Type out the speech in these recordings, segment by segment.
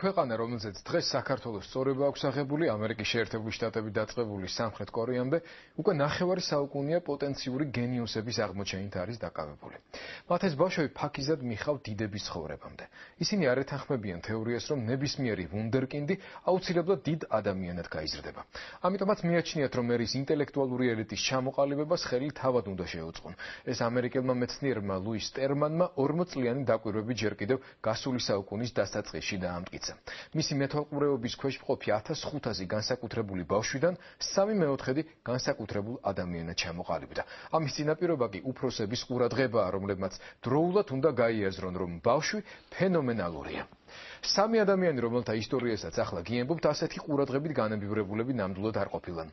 ქვეყანა, რომელზეც დღეს საქართველოს სწორება აქვს აღებული, ამერიკის შეერთებული შტატები დაწყებული სამხრეთ კორეამდე, უკვე ნახევარი საუკუნეა პოტენციური გენიოსების აღმოჩენით არის დაკავებული. მათ ეს ბავშვები ფაქიზად მიხავ დიდების ცხოვრებამდე. ისინი არ ეთანხმებიან თეორიას, რომ ნებისმიერი ვუნდერკინდი აუცილებლად დიდ ადამიანად გაიზრდება. ამიტომაც მიაჩნიათ, რომ ერის ინტელექტუალური ელიტის ჩამოყალიბებას ხელი თავად უნდა შეუწყონ. ეს ამერიკელმა მეცნიერმა ლუის სტერმანმა 40 წლიანი დაკვირვები ჯერ კიდევ გასული საუკუნის დასაწყისში დაამტკიცა. მისი მეთვალყურეობის ქვეშ მყოფი 1500 განსაკუთრებული ბავშვიდან 3/4 განსაკუთრებულ ადამიანად ჩამოყალიბდა. ამის წინაპირობა კი უფროსების ყურადღებაა, რომლებმაც დროულად უნდა გაიაზრონ, რომ ბავშვი ფენომენალურია. 3 ადამიანი, რომელთა ისტორიასაც ახლა გიემბობთ, ასეთი ყურადღებით განებივრებულები ნამდვილად არ ყოფილან.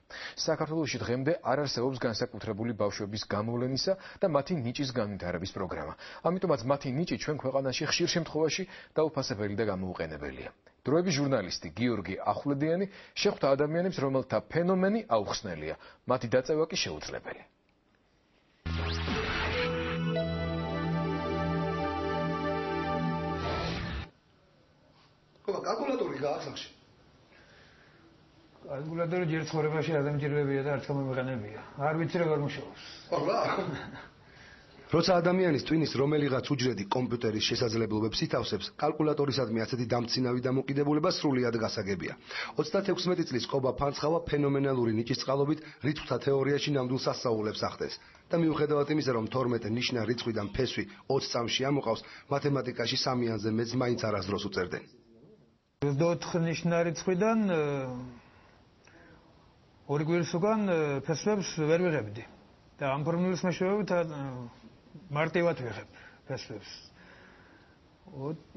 საქართველოში დღემდე არ არსებობს განსაკუთრებული ბავშვების გამოვლენისა და მათი ნიჭის განვითარების პროგრამა. ამიტომაც მათი ნიჭი ჩვენ ქვეყანაში ხშირ შემთხვევაში დაუფასებელი და გამოუყენებელია. დროების ჟურნალისტი გიორგი ახვლედიანი შეხვდა ადამიანებს, რომელთა ფენომენი აუხსნელია. მათი დაწევა კი შეუძლებელი. კალკულატორი გააქვს. კალკულატორი ჯერ ცხოვრებაში არ დამჭირებია და არც გამომიყენებია. არ ვიცი როგორ მუშაობს. ხო. როცა ადამიანის ტვინის რომელიღაც უჯრედი კომპიუტერის შესაძლებლობებს ითავსებს, კალკულატორისადმი ასეთი დამცინავი დამოკიდებულება სრულიად გასაგებია. 36 წლის ყობა ფანცხავა ფენომენალური ნიჭის წყალობით რიცხვთა თეორიაში ნამდვილ სასწაულებს ახდენს და მიუხედავად იმისა, რომ 12 ნიშნა რიცხვიდან ფესვი 20 წამში ამოყავს, მათემატიკაში სამიანზე მეც მაინც არასდროს უწერდნენ. 24 ნიშნა რიცხვიდან ორი კვირის უკან ფესვებს ვერ ვიღებდი და ამ ფორმულის მეშვეობით მარტივად ვიღებ ფესვებს.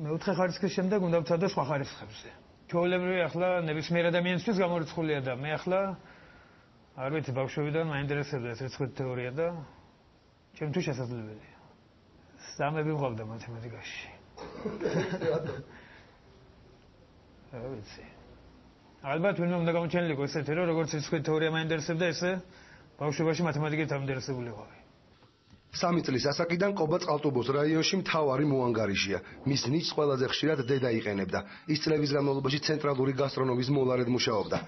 მეოთხე ხარისხის შემდეგ უნდა ვცადო სხვა ხარისხებზე. ჩვეულებრივი ახლა ნებისმიერ ადამიანისთვის გამორიცხულია და მე ახლა არ ვიცი, ბავშვებიდან მაინტერესებდა ეს რიცხვთა თეორია და ჩემთვის შესაძლებელია. სამები მყავდა მათემატიკაში. არ ვიცი. ალბათ ვინმე უნდა გამოჩენილიყო ესეთი, რომ როგორც რიცხვთა თეორია მაინტერესებდა, ესე ბავშვობაში მათემატიკით ამინტერესებულიყავი. 3 წლის ასაკიდან ყობა წყალტუბოს რაიონში მთავარი მოანგარიშია. მის ნიჭს ყველაზე ხშირად დედა იყენებდა. ის წლების განმავლობაში ცენტრალური გასტრონომის მოლარედ მუშაობდა.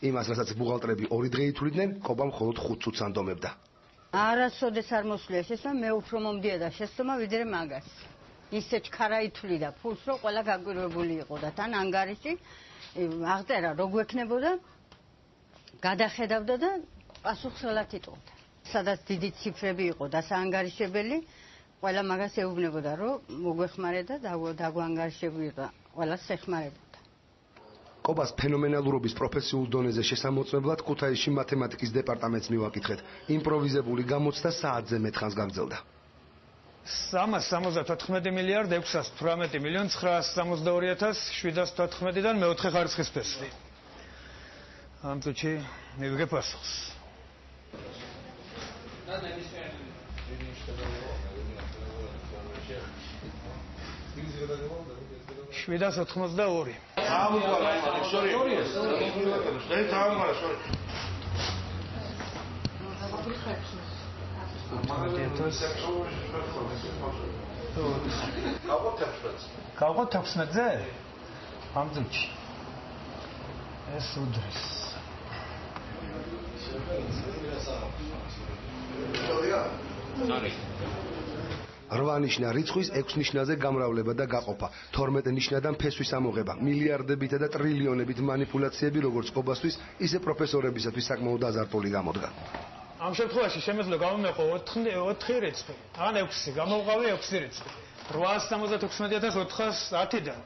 იმას, რასაც ბუღალტრები 2 დღე ითვლიდნენ, ყობა მხოლოდ 5 წუთს ანდომებდა. არასოდეს არ მოსვლია შესწავლა, მე უფრო მომდიოდა შესწავლა ვიდრე მაგას. ისე ჩქარა ითვლიდა ფულს, რომ ყველა გაკვირვებული იყო და თან ანგარიში აღწერა რო გვექნებოდა, გადახედავდა და პასუხს ხელად იტყოდა. სადაც დიდი ციფრები იყო და საანგარიშებელი, ყველა მაგას ეუბნებოდა, რომ მოგვეხმარე და დაგვანგარიშებოდა, ყველას ეხმარებოდა. ყობას ფენომენალურობის პროფესიულ დონეზე შესამოწმებლად ქუთაისში მათემატიკის დეპარტამენტს მივაკითხეთ. იმპროვიზებული გამოცდა საათზე მეტხანს გაგრძელდა. 374 მილიარდ 618 მილიონ 962,714-დან მეოთხე ხარისხის ფესვი. ამ წუთში მივიღე პასუხს. 782. გავყოთ 16-ზე? ამ წუთში. ეს უდრის. რვა ნიშნა რიცხვის 6 ნიშნაზე გამრავლება და გაყოფა, 12 ნიშნიდან ფესვის ამოღება, მილიარდებითა და ტრილიონებით манипуляციები როგორც ყობასთვის, ისე პროფესორებისათვის საკმაოდ აზარტული გამოდგა. ამ შემთხვევაში შემეძლო გამომეყო 4 რიცხვი, ან 6, გამოვყავე 6 რიცხვი. 876,410-დან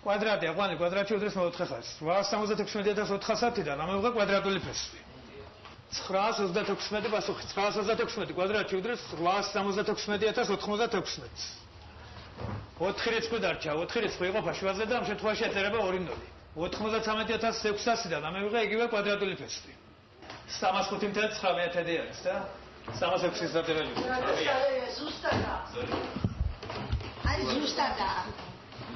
კვადრატი აყვანი კვადრატში უდრის მეოთხე ხაზს. 876,410-დან ამოვიღე კვადრატული ფესვი. 926 პასუხი 926 კვადრატში უდრის 876,096. 4 რიცხვი დარჩა, 4 რიცხვი იყოფა 7-ზე და ამ შემთხვევაში ეწერება 2 0. 93,600-დან ამოვიღე იგივე კვადრატული ფესვი. 305,9 არის და 306-ის დაწერილი. ზუსტადა. აი ზუსტადა.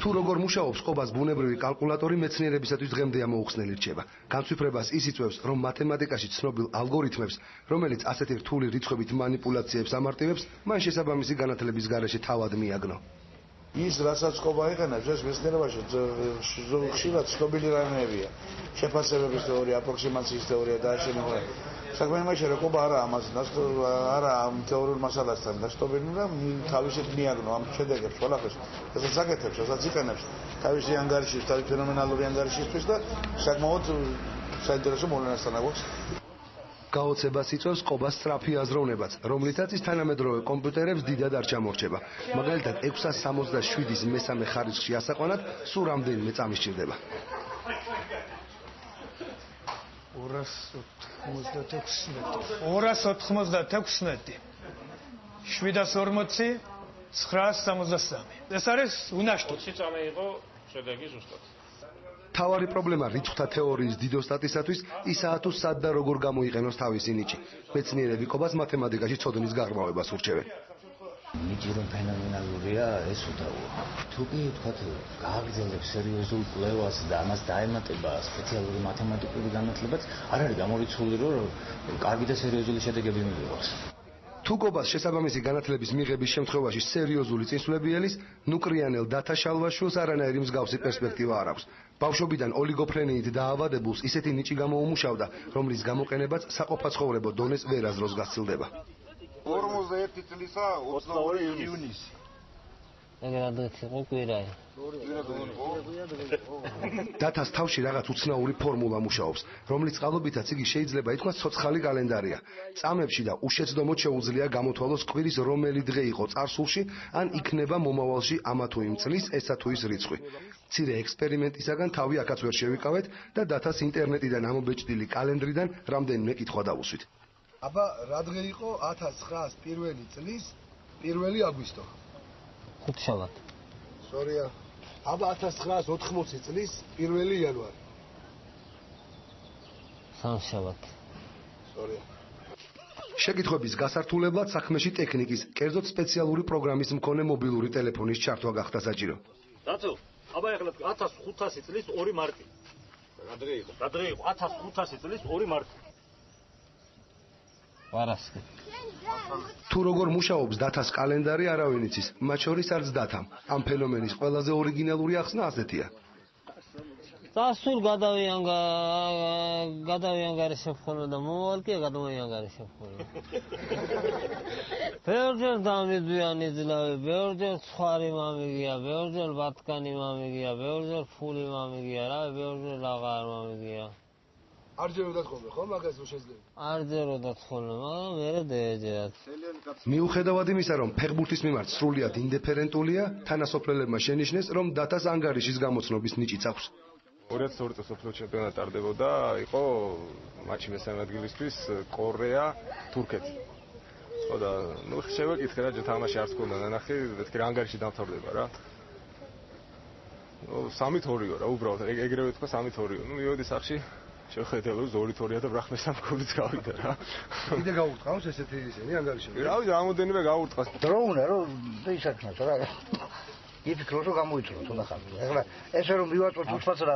თუ როგორ მუშაობს ყობას ბუნებრივი კალკულატორი მეცნიერებისათვის დღემდე ამოუხსნელი რჩება. განცვიფრებას ის იწვევს, რომ მათემატიკაში ცნობილ ალგორითმებს, რომელიც ასეთი რთული რიცხვებით манипуляციებს ამარტივებს, მან შესაბამისი განათლების გარეშე თავად მიაგნო. ის რასაც ყობა იყენებს ეს მეცნიერებაში ხშირად ცნობილი რამეებია. შეფასებების თეორია, აპროქსიმაციის თეორია და ასე შემდეგ. საქმე იმაშია რომ ყობა არა ამას არა ამ თეორიულ მასალასთან დასტობილი და თავისით მიაგნო ამ შედეგებს ყველაფერს. რასაც აკეთებს, რასაც იყენებს თავისი ანგარიშის, თავისი ფენომენალური ანგარიშისთვის და საკმაოდ საინტერესო მოვლენასთან აქვს. გაოცებას იწვევს ყობას სწრაფი აზროვნებაც, რომლითაც ის თანამედროვე კომპიუტერებს დიდად არ ჩამორჩება. მაგალითად 677-ის მესამე ხარისხში ასაყვანად სულ რამდენიმე წამი სჭირდება. 296 740 963 ეს არის უნაშტო 20 წამი იყო შედეგი ზუსტად. თავარი პრობლემა რიცხვთა თეორიის დიდოსტატისათვის ისაა თუ სად და როგორ გამოიყენოს თავისი ნიჭი. მეცნიერები ყობას მათემატიკაში ცოდნის გაღრმავებას ურჩევენ. ნიჭი რომ ფენომენალურია, ეს უდავოა. თუ კი თქვათ, გააგრძელებს სერიოზულ კვლევას და ამას დაემატება სპეციალური მათემატიკური განათლებაც, არ არის გამორიცხული რომ კარგი და სერიოზული შედეგები მივიღოს. თუ ყობას შესაბამისი განათლების მიღების შემთხვევაში სერიოზული წინსვლებიელის, ნუკრიანელ დათაშალვაშვილს არანაირი მსგავსი პერსპექტივა არ აქვს. ბავშვობიდან ოლიგოფრენიით დაავადებულს ისეთი ნიჭი გამოუმუშავდა, რომლის გამოყენებაც საყოფაცხოვრებო დონეს ვერაზროს გასცილდება. 41 წლისა 22 ივნისი. ეგრადაც იყო კვირაი. დათას თავში რაღაც უცნაური ფორმულა მუშაობს, რომლის წყალობითაც იგი შეიძლება ითქვას ცოცხალი კალენდარია. წამებში და უშეცდომოდ შეუძლია გამოთვალოს კვირის რომელი დღე იყო წარსულში, ან იქნება მომავალში ამა თუ იმ წლის ესა თუ ის რიცხვი. მცირე ექსპერიმენტისაგან თავი აქაც ვერ შევიკავეთ და დათას ინტერნეტიდან ამობეჭდილი კალენდრიდან რამდენიმე კითხვა დავუსვით. აბა, რა დღე იყო 1901 წლის 1 აგვისტო? ხუთშაბათ. სორია. აბა 1980 წლის 1 იანვარი. სამშაბათ. სორია. შეკითხვების გასართულებლად საქმეში ტექნიკის, კერძოდ სპეციალური პროგრამის მქონე მობილური ტელეფონის ჩართვა გახდა საჭირო. დაცო, აბა ეხლა 1500 წლის 2 მარტი. რა დღე იყო? 1500 წლის 2 მარტი. ვარასკი. თუ როგორ მუშაობს დათას კალენდარი არავინ იცის, მათ შორის არც დათამ. ამ ფენომენის ყველაზე ორიგინალური ახსნა ასეთია. დასულ გადავიანგარიშებ ხოლმე და მომავალ კი გადავიანგარიშებ ხოლმე. ბევრჯერ დამიდვიან იძლავი, ბევრჯერ ცხარი მამიგია, ბევრჯერ ბათკანი მამიგია, ბევრჯერ ფული მამიგია, რა, ბევრჯერ აღარ მამიგია. არ ჯეროდათ ხოლმე, ხო, მაგას რო შეძლებ? არ ჯეროდათ ხოლმე, მაგრამ მერე დაეჯერათ. მიუხედავად იმისა, რომ ფეხბურთის მიმართ სრულიად ინდიფერენტულია, თანასოფლელებმა შენიშნეს, რომ დათას ანგარიშის გამოცნობის ნიჭიც აქვს. 2002 წლის სოფლიო ჩემპიონატი ტარდებოდა, იყო მატჩი მესამე ადგილისთვის კორეა, თურქეთი. ხო და ნუ შევეკითხე რა თამაში არც ქონდა ნანახი, მეთქი რა ანგარიში დამთავრდება რა. ნუ 3-2-ო რა, უბრალოდ ეგრევე თქვა 3-2-ო. ნუ მივედი სახში შეხედე რომ 2-2-ია და ბრახმესთან გოლიც გავიდა რა. კიდე გაურტყავს ესეთი ისინი ანგარიშები? რავი, რამოდენიმე გაურტყავს. დრო უნდა რომ ისაკნას რა. იფიქრო რომ გამოიწრო თუნდა ხარ. ეხლა ესე რომ მივაწვოთ უცხოც რა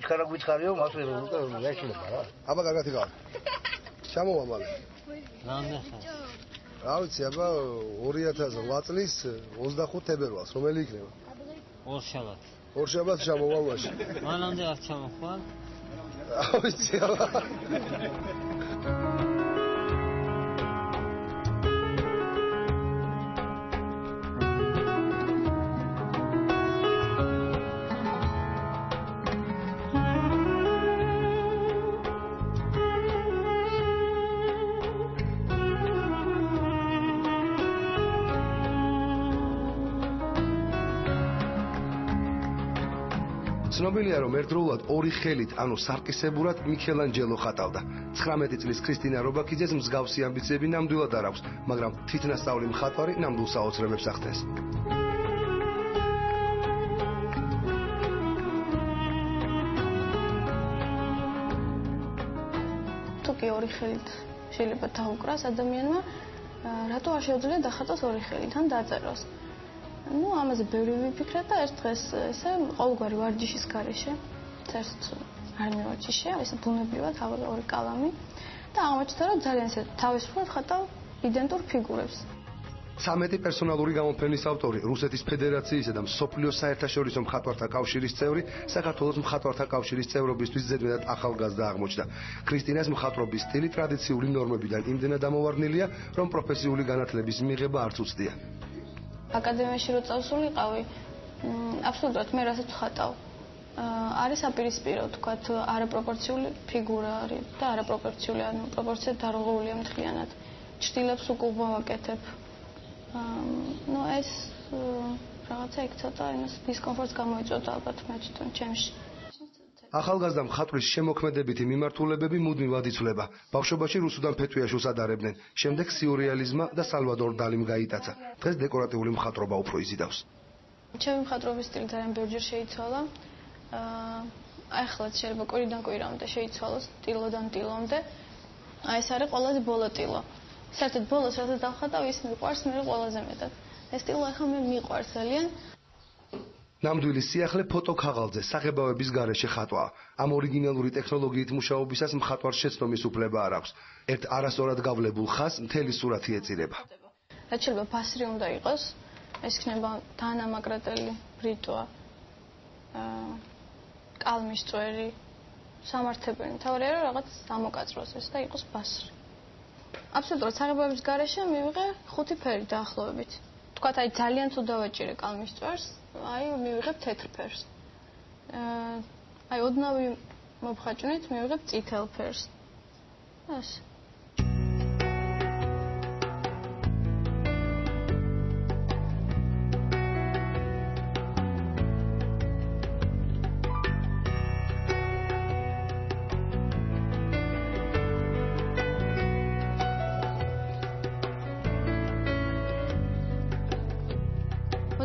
ხარ გვიცხარიო, მასე რომ ეშლება რა. აბა კარგად იგავ. ჩამოვა მალე. რამდენი? რა ვიცი, აბა 2008 წლის 25 თებერვალს, რომელი იქნება? ორშაბათ. ორშაბათ ჩამოვა მაშინ. მანამდე არ ჩამოხვალ? რა ვიცი, აბა. ცნობილია, რომ ერთდროულად ორი ხელით, ანუ სარკისებურად მიქელანჯელო ხატავდა. 19 წლის ქრისტინა რობაქიძეს მსგავსი ამბიციები ნამდვილად არ აქვს, მაგრამ თვითნასწავლი მხატვარი ნამდვილ საოცრებებს ახდენს. თუკი ორი ხელით შეიძლება დაუკრას ადამიანმა, რატო არ შეუძლია დახატოს ორი ხელით ან დაწეროს? Ну, ამაზე ბევრი ვიფიქრე და ერთ დღეს ესე ყოველგვარი ვარჯიშის გარეშე, წერთ არ მივარჯიშე, ესე ბუნებრივად ორი კალამი და აღმოჩნდა, რომ ძალიან ესე თავისუფლად ხატავ იდენტურ ფიგურებს. 13 პერსონალური გამოფენის ავტორი, რუსეთის ფედერაციისა და მსოფლიოს საერთაშორისო მხატვართა კავშირის წევრი, საქართველოს მხატვართა კავშირის წევრობისთვის ზედმეტად ახალგაზრდა აღმოჩნდა. ქრისტინას მხატვრობის სტილი ტრადიციული ნორმებიდან იმდენად ამოვარდნილია, რომ პროფესიული განათლების მიღება არც უცდია. აკადემიაში რო წავსულიყავი, აბსოლუტურად მე რასაც ვხატავ. არის აპირისპირო, თქვათ, არაპროპორციული ფიგურა არის და არაპროპორციული, ანუ პროპორცია დარღვეულია მთლიანად. ჭრილებს უკულ ვაკეთებ. ну ეს რაღაცა იქ ცოტა იმას დისკომფორტს გამოიწვევდა ალბათ მე თვითონ ჩემში. ახალგაზრდა მხატვრის შემოქმედებითი მიმართულებები მუდმივად იცვლება. ბავშვობაში რუსუდან ფეთვიაშვილს ადარებდნენ, შემდეგ სიურეალიზმმა და სალვადორ დალიმ გაიტაცა. დღეს დეკორატიული მხატვრობა უფრო იზიდავს. ჩემი მხატვრობის სტილი ძალიან ბევრჯერ შეიცვალა. ახლა შეიძლება კვირიდან კვირამდე შეიცვალოს, ტილოდან ტილომდე. ეს არის ყველაზე ბოლო ტილო. საერთოდ ბოლოს რასაც დავხატავ, ის მიყვარს მე ყველაზე მეტად. ეს ტილო ახლა მე მიყვარს ძალიან. ნამდვილი სიახლე ფოტოქაღალდზე საღებავების გარეშე ხატვაა. ამ ორიგინალური ტექნოლოგიით მუშაობისას მხატვარს შეცდომის უფლება არ აქვს. ერთ არასწორად გავლებულ ხაზს მთელი სურათი ეწირება. რაც შეიძლება ფასრი უნდა იყოს, ეს იქნება თანამაგრატელი ბრიტვა. კალმის წვერი, სამართებელი. თავარია რომ რაღაც ამოკაწროს ეს და იყოს ფასრი. აბსოლუტურად საღებავების გარეშე მივიღე 5 ფერი დაახლოებით. თქვათ აი ძალიან თუ დავაჭირე კალმის წვერს, აი მივიღებ თეთრ ფერს. აი ოდნავი მოფხაჭნით მივიღებ წითელ ფერს. ასე.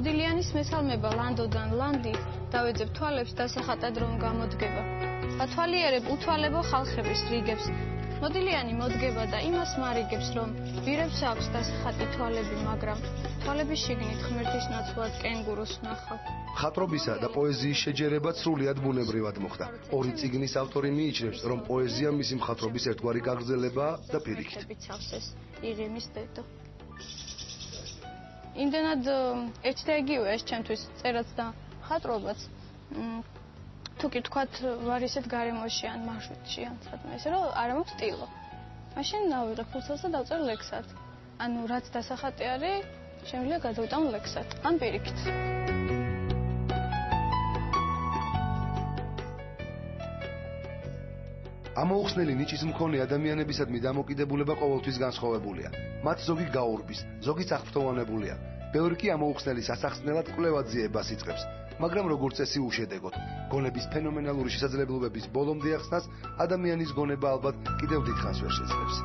მოდილიანის მესალმება ლანდოდან ლანდი დავეძებ თვალებს დასახატად რომ გამოდგება. ვათვალიერებ უთვალებო ხალხების რიგებს. მოდილიანი მოდგება და იმას მარიგებს რომ ვირებს აქვს დასახატი თვალები, მაგრამ თვალების შიგნით ღმერთის ნაცვლად კენგურუს ნახავ. მხატვრობისა და პოეზიის შეჯერება სრულიად ბუნებრივად მოხდა. ორი წიგნის ავტორი მიიჩნევს, რომ პოეზია მისი მხატვრობის ერთგვარი გაგრძელებაა და პირიქით. იღიმის დედო. იმდენად ერთდაიგივე ეს ჩემთვის წერაც და მხატვრობაც. თუ კი თქვათ ვარ ისეთ გარემოში ან მარშრუტში ან სადმე ისე რომ არ მაქვს სტილო. მაშინ დავიღებ ფულსას და დავწერ ლექსად. ანუ რაც დასახატი არის, შემიძლია გადავიტან ლექსად ან პირიქით. ამოუხსნელი ნიჭის მქონე ადამიანებისადმი დამოკიდებულება ყოველთვის განსხვავებულია. მათ ზოგი გაურბის, ზოგი წახფრთოვანებულია. ბევრი კი ამოუხსნელის ასახსნელად კვლევად ძიებას იწყებს, მაგრამ როგორც წესი უშედეგოდ. გონების ფენომენალური შესაძლებლობების ბოლომდე ახსნას ადამიანის გონება ალბათ კიდევ დიდხანს ვერ შეძლებს.